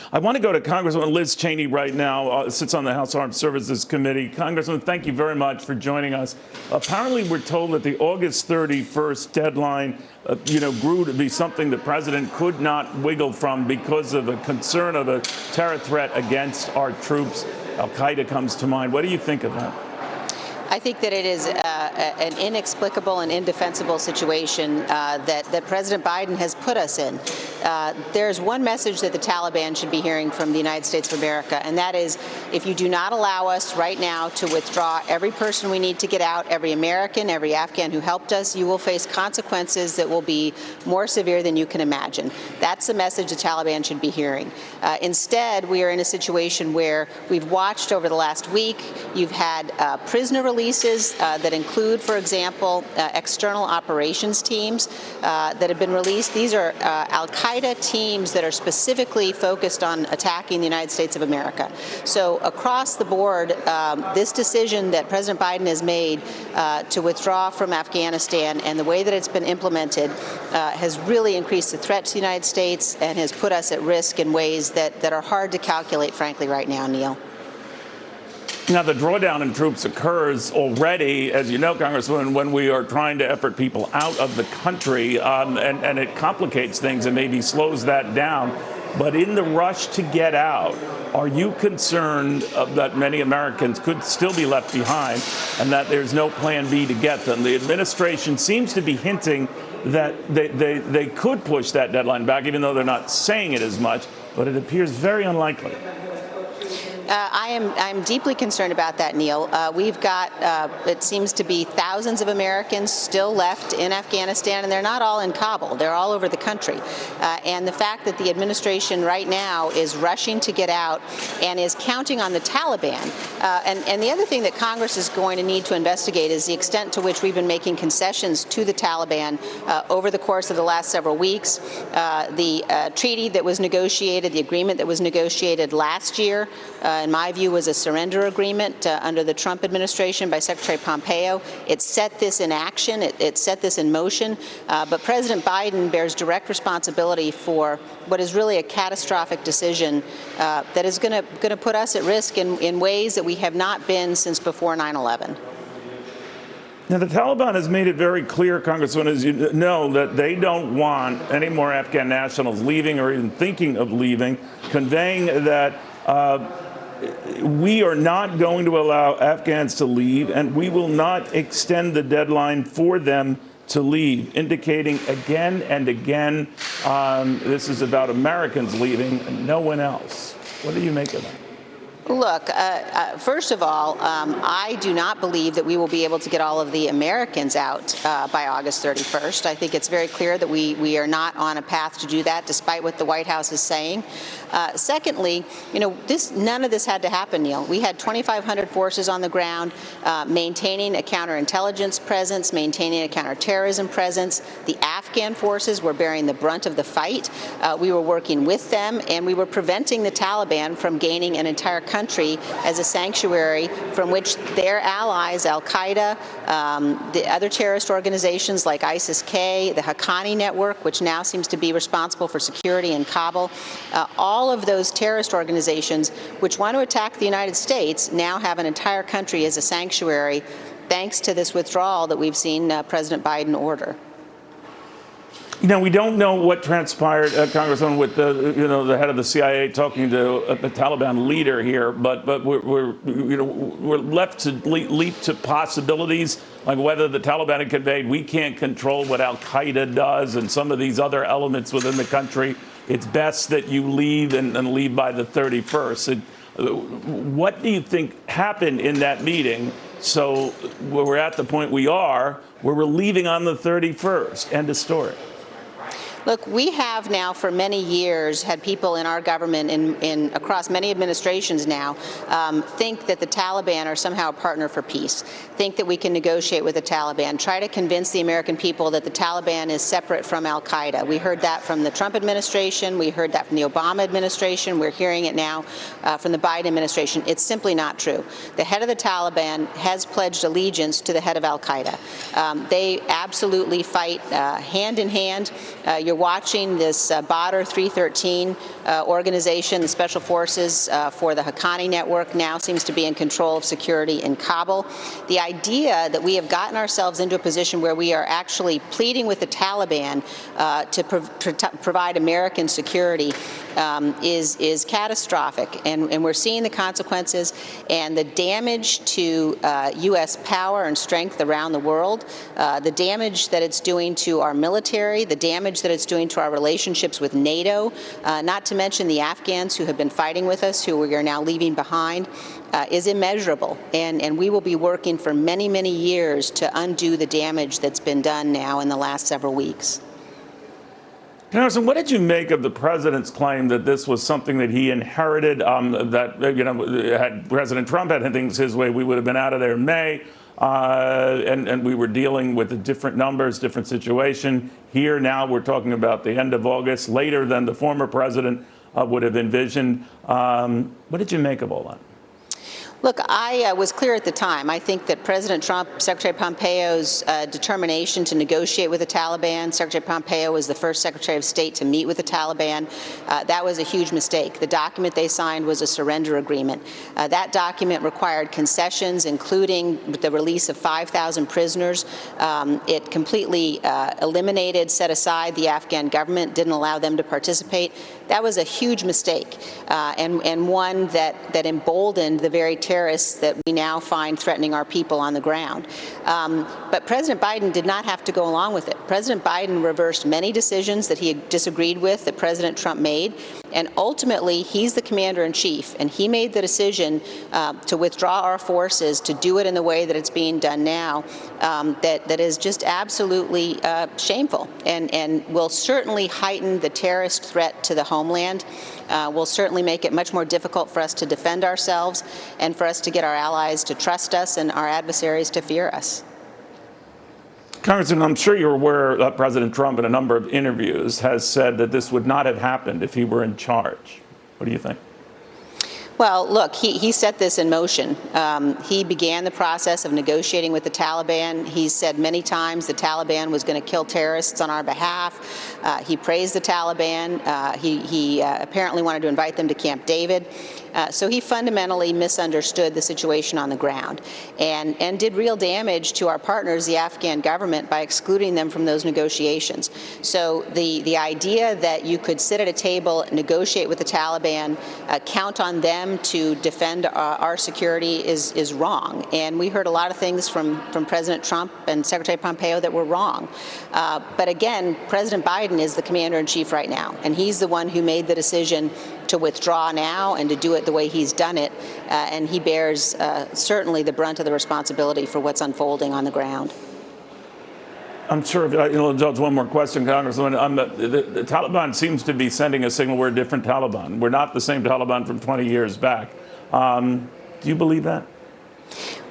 I want to go to Congresswoman Liz Cheney right now, sits on the House Armed Services Committee. Congresswoman, thank you very much for joining us. Apparently, we're told that the August 31st deadline, grew to be something the president could not wiggle from because of a concern of a terror threat against our troops. Al-Qaeda comes to mind. What do you think of that? I think that it is an inexplicable and indefensible situation that President Biden has put us in. There's one message that the Taliban should be hearing from the United States of America, and that is, if you do not allow us right now to withdraw every person we need to get out, every American, every Afghan who helped us, you will face consequences that will be more severe than you can imagine. That's the message the Taliban should be hearing. Instead, we are in a situation where we've watched over the last week, you've had prisoner releases that include, for example, external operations teams that have been released. These are Al-Qaeda teams that are specifically focused on attacking the United States of America. So across the board, this decision that President Biden has made to withdraw from Afghanistan and the way that it's been implemented has really increased the threat to the United States and has put us at risk in ways that are hard to calculate, frankly, right now, Neil. Now, the drawdown in troops occurs already, as you know, Congresswoman, when we are trying to effort people out of the country, and it complicates things and maybe slows that down. But in the rush to get out, are you concerned that many Americans could still be left behind and that there's no plan B to get them? The administration seems to be hinting that they could push that deadline back, even though they're not saying it as much, but it appears very unlikely. I'm deeply concerned about that, Neil. We've got, it seems to be thousands of Americans still left in Afghanistan, and they're not all in Kabul. They're all over the country. And the fact that the administration right now is rushing to get out and is counting on the Taliban. And the other thing that Congress is going to need to investigate is the extent to which we've been making concessions to the Taliban over the course of the last several weeks. The treaty that was negotiated, the agreement that was negotiated last year, in my view, was a surrender agreement under the Trump administration by Secretary Pompeo. It set this in action. It set this in motion. But President Biden bears direct responsibility for what is really a catastrophic decision that is going to put us at risk in ways that we have not been since before 9/11. Now, the Taliban has made it very clear, Congresswoman, as you know, that they don't want any more Afghan nationals leaving or even thinking of leaving, conveying that we are not going to allow Afghans to leave, and we will not extend the deadline for them to leave, indicating again and again this is about Americans leaving and no one else. What do you make of that? Look, first of all, I do not believe that we will be able to get all of the Americans out by August 31st. I think it's very clear that we are not on a path to do that, despite what the White House is saying. Secondly, none of this had to happen, Neil. We had 2,500 forces on the ground, maintaining a counterintelligence presence, maintaining a counterterrorism presence. The Afghan forces were bearing the brunt of the fight. We were working with them, and we were preventing the Taliban from gaining an entire country as a sanctuary from which their allies, Al-Qaeda, the other terrorist organizations like ISIS-K, the Haqqani network, which now seems to be responsible for security in Kabul, all of those terrorist organizations which want to attack the United States now have an entire country as a sanctuary, thanks to this withdrawal that we've seen President Biden order. We don't know what transpired, Congressman, with the head of the CIA talking to a Taliban leader here, but we're left to leap to possibilities like whether the Taliban had conveyed we can't control what Al-Qaeda does and some of these other elements within the country. It's best that you leave and leave by the 31st. What do you think happened in that meeting? So we're at the point we are where we're leaving on the 31st. End of story. Look, we have now for many years had people in our government across many administrations now think that the Taliban are somehow a partner for peace, think that we can negotiate with the Taliban, try to convince the American people that the Taliban is separate from Al-Qaeda. We heard that from the Trump administration. We heard that from the Obama administration. We're hearing it now from the Biden administration. It's simply not true. The head of the Taliban has pledged allegiance to the head of Al-Qaeda. They absolutely fight hand in hand. You're watching this Badr 313 organization, the Special Forces for the Haqqani Network, now seems to be in control of security in Kabul. The idea that we have gotten ourselves into a position where we are actually pleading with the Taliban to provide American security is catastrophic, and we're seeing the consequences and the damage to U.S. power and strength around the world, the damage that it's doing to our military, the damage that it's doing to our relationships with NATO, not to mention the Afghans who have been fighting with us, who we are now leaving behind, is immeasurable. And we will be working for many, many years to undo the damage that's been done now in the last several weeks. Congressman, what did you make of the president's claim that this was something that he inherited, that, had President Trump had things his way, we would have been out of there in May, and we were dealing with the different numbers, different situation. Here now we're talking about the end of August, later than the former president would have envisioned. What did you make of all that? Look, I was clear at the time. I think that President Trump, Secretary Pompeo's determination to negotiate with the Taliban, Secretary Pompeo was the first Secretary of State to meet with the Taliban. That was a huge mistake. The document they signed was a surrender agreement. That document required concessions, including the release of 5,000 prisoners. It completely eliminated, set aside the Afghan government, didn't allow them to participate. That was a huge mistake, and one that emboldened the very terrorists that we now find threatening our people on the ground. But President Biden did not have to go along with it. President Biden reversed many decisions that he disagreed with that President Trump made, and ultimately he's the commander-in-chief, and he made the decision to withdraw our forces, to do it in the way that it's being done now, that is just absolutely shameful, and will certainly heighten the terrorist threat to the homeland, will certainly make it much more difficult for us to defend ourselves and for us to get our allies to trust us and our adversaries to fear us. Congressman, I'm sure you're aware that President Trump in a number of interviews has said that this would not have happened if he were in charge. What do you think? Well, look, he set this in motion. He began the process of negotiating with the Taliban. He said many times the Taliban was going to kill terrorists on our behalf. He praised the Taliban. He apparently wanted to invite them to Camp David. So he fundamentally misunderstood the situation on the ground and did real damage to our partners, the Afghan government, by excluding them from those negotiations. So the idea that you could sit at a table, negotiate with the Taliban, count on them to defend our security is wrong. And we heard a lot of things from President Trump and Secretary Pompeo that were wrong. But again, President Biden is the commander-in-chief right now, and he's the one who made the decision to withdraw now and to do it the way he's done it, and he bears certainly the brunt of the responsibility for what's unfolding on the ground. I'm sure, you'll indulge one more question, Congressman. The Taliban seems to be sending a signal we're a different Taliban. We're not the same Taliban from 20 years back. Do you believe that?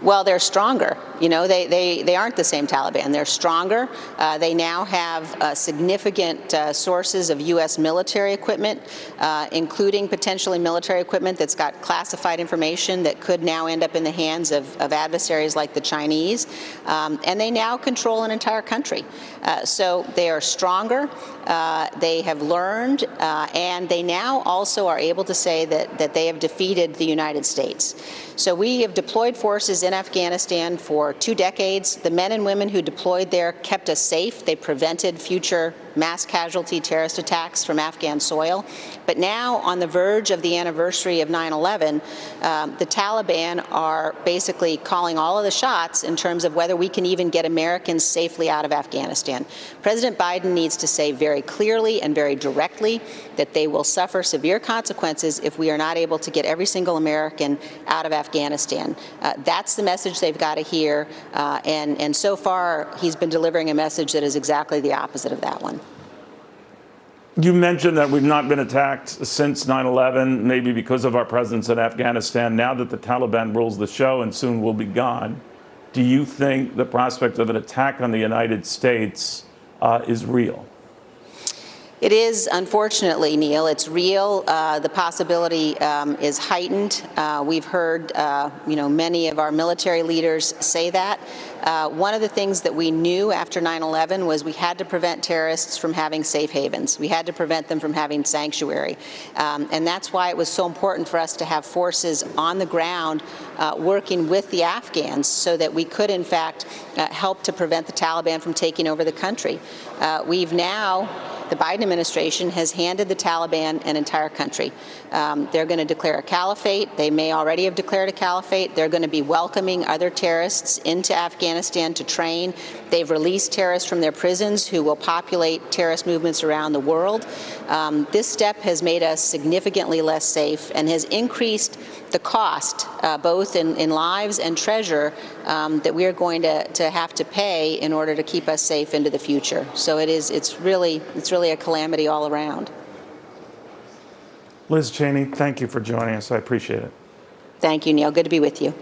Well, they're stronger. You know, they aren't the same Taliban. They're stronger. They now have significant sources of U.S. military equipment, including potentially military equipment that's got classified information that could now end up in the hands of adversaries like the Chinese. And they now control an entire country. So they are stronger. They have learned, and they now also are able to say that they have defeated the United States. So we have deployed forces in Afghanistan for 2 decades. The men and women who deployed there kept us safe. They prevented future mass casualty terrorist attacks from Afghan soil. But now, on the verge of the anniversary of 9/11, the Taliban are basically calling all of the shots in terms of whether we can even get Americans safely out of Afghanistan. President Biden needs to say very clearly and very directly that they will suffer severe consequences if we are not able to get every single American out of Afghanistan. That's the message they've got to hear, and so far he's been delivering a message that is exactly the opposite of that one. You mentioned that we've not been attacked since 9/11, maybe because of our presence in Afghanistan. Now that the Taliban rules the show and soon will be gone, do you think the prospect of an attack on the United States is real? It is, unfortunately, Neil. It's real. The possibility is heightened. We've heard, many of our military leaders say that. One of the things that we knew after 9/11 was we had to prevent terrorists from having safe havens. We had to prevent them from having sanctuary. And that's why it was so important for us to have forces on the ground working with the Afghans so that we could, in fact, help to prevent the Taliban from taking over the country. The Biden administration has handed the Taliban an entire country. They're going to declare a caliphate. They may already have declared a caliphate. They're going to be welcoming other terrorists into Afghanistan to train. They've released terrorists from their prisons who will populate terrorist movements around the world. This step has made us significantly less safe and has increased the cost, both in lives and treasure, that we are going to have to pay in order to keep us safe into the future. So it's really a calamity all around. Liz Cheney, thank you for joining us. I appreciate it. Thank you, Neil. Good to be with you.